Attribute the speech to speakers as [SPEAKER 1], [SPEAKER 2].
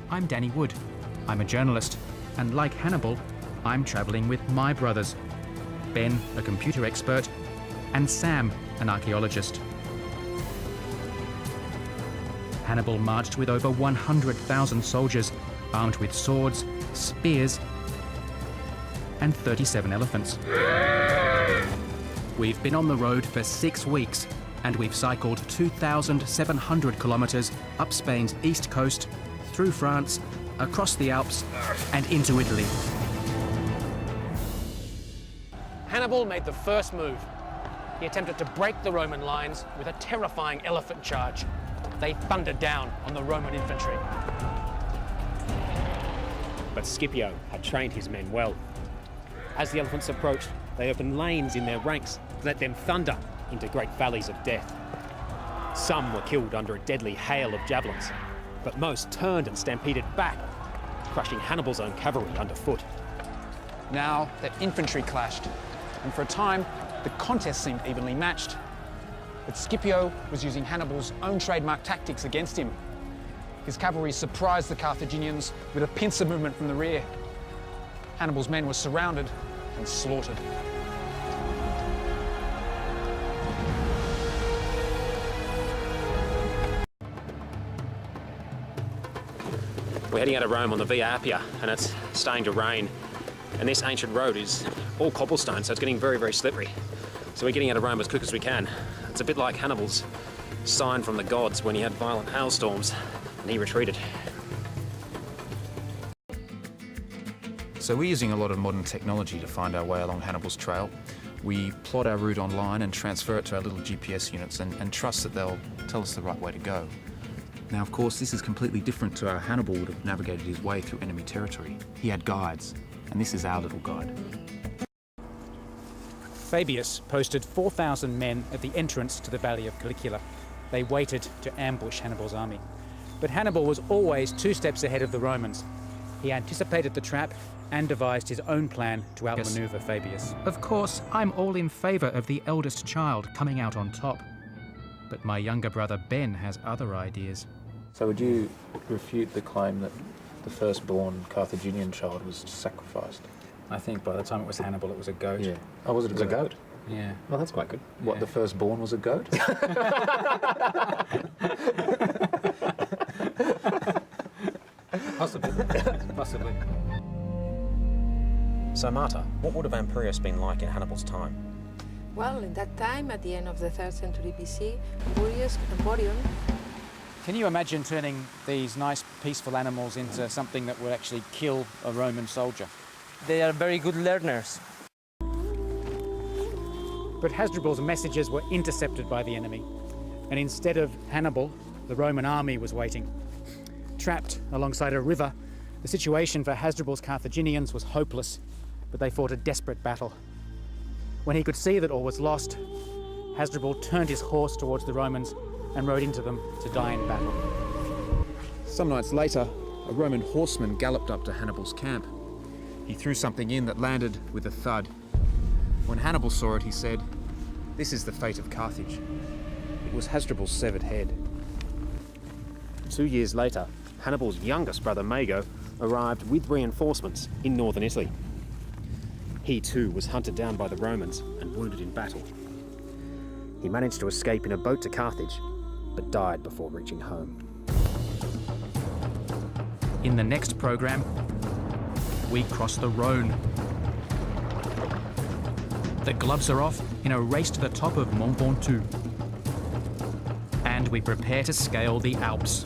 [SPEAKER 1] I'm Danny Wood. I'm a journalist, and like Hannibal, I'm travelling with my brothers. Ben, a computer expert, and Sam, an archaeologist. Hannibal marched with over 100,000 soldiers, armed with swords, spears, and 37 elephants. We've been on the road for 6 weeks, and we've cycled 2,700 kilometres up Spain's east coast, through France, across the Alps, and into Italy.
[SPEAKER 2] Hannibal made the first move. He attempted to break the Roman lines with a terrifying elephant charge. They thundered down on the Roman infantry. But Scipio had trained his men well. As the elephants approached, they opened lanes in their ranks to let them thunder into great valleys of death. Some were killed under a deadly hail of javelins, but most turned and stampeded back, crushing Hannibal's own cavalry underfoot. Now their infantry clashed, and for a time the contest seemed evenly matched. But Scipio was using Hannibal's own trademark tactics against him. His cavalry surprised the Carthaginians with a pincer movement from the rear. Hannibal's men were surrounded and slaughtered. We're heading out of Rome on the Via Appia, and it's starting to rain. And this ancient road is all cobblestone, so it's getting very, very slippery. So we're getting out of Rome as quick as we can. It's a bit like Hannibal's sign from the gods when he had violent hailstorms and he retreated.
[SPEAKER 3] So we're using a lot of modern technology to find our way along Hannibal's trail. We plot our route online and transfer it to our little GPS units and trust that they'll tell us the right way to go. Now, of course, this is completely different to how Hannibal would have navigated his way through enemy territory. He had guides, and this is our little guide.
[SPEAKER 1] Fabius posted 4,000 men at the entrance to the Valley of Caligula. They waited to ambush Hannibal's army. But Hannibal was always 2 steps ahead of the Romans. He anticipated the trap and devised his own plan to outmaneuver Fabius. Of course, I'm all in favour of the eldest child coming out on top. But my younger brother Ben has other ideas.
[SPEAKER 3] So would you refute the claim that the firstborn Carthaginian child was sacrificed?
[SPEAKER 1] I think by the time it was Hannibal, it was a goat.
[SPEAKER 3] Yeah. Oh, was it a goat?
[SPEAKER 1] Yeah.
[SPEAKER 3] Well, that's quite good. What,
[SPEAKER 1] Yeah.
[SPEAKER 3] the firstborn was a goat?
[SPEAKER 1] Possibly. Possibly.
[SPEAKER 4] So Marta, what would have Amperius been like in Hannibal's time?
[SPEAKER 5] Well, in that time, at the end of the 3rd century BC, Emporion.
[SPEAKER 1] Can you imagine turning these nice, peaceful animals into something that would actually kill a Roman soldier?
[SPEAKER 6] They are very good learners.
[SPEAKER 1] But Hasdrubal's messages were intercepted by the enemy, and instead of Hannibal, the Roman army was waiting. Trapped alongside a river, the situation for Hasdrubal's Carthaginians was hopeless, but they fought a desperate battle. When he could see that all was lost, Hasdrubal turned his horse towards the Romans and rode into them to die in battle. Some nights later, a Roman horseman galloped up to Hannibal's camp. He threw something in that landed with a thud. When Hannibal saw it, he said, "This is the fate of Carthage." It was Hasdrubal's severed head.
[SPEAKER 2] 2 years later, Hannibal's youngest brother Mago arrived with reinforcements in northern Italy. He too was hunted down by the Romans and wounded in battle. He managed to escape in a boat to Carthage, but died before reaching home.
[SPEAKER 1] In the next program, we cross the Rhone. The gloves are off in a race to the top of Mont Ventoux. And we prepare to scale the Alps.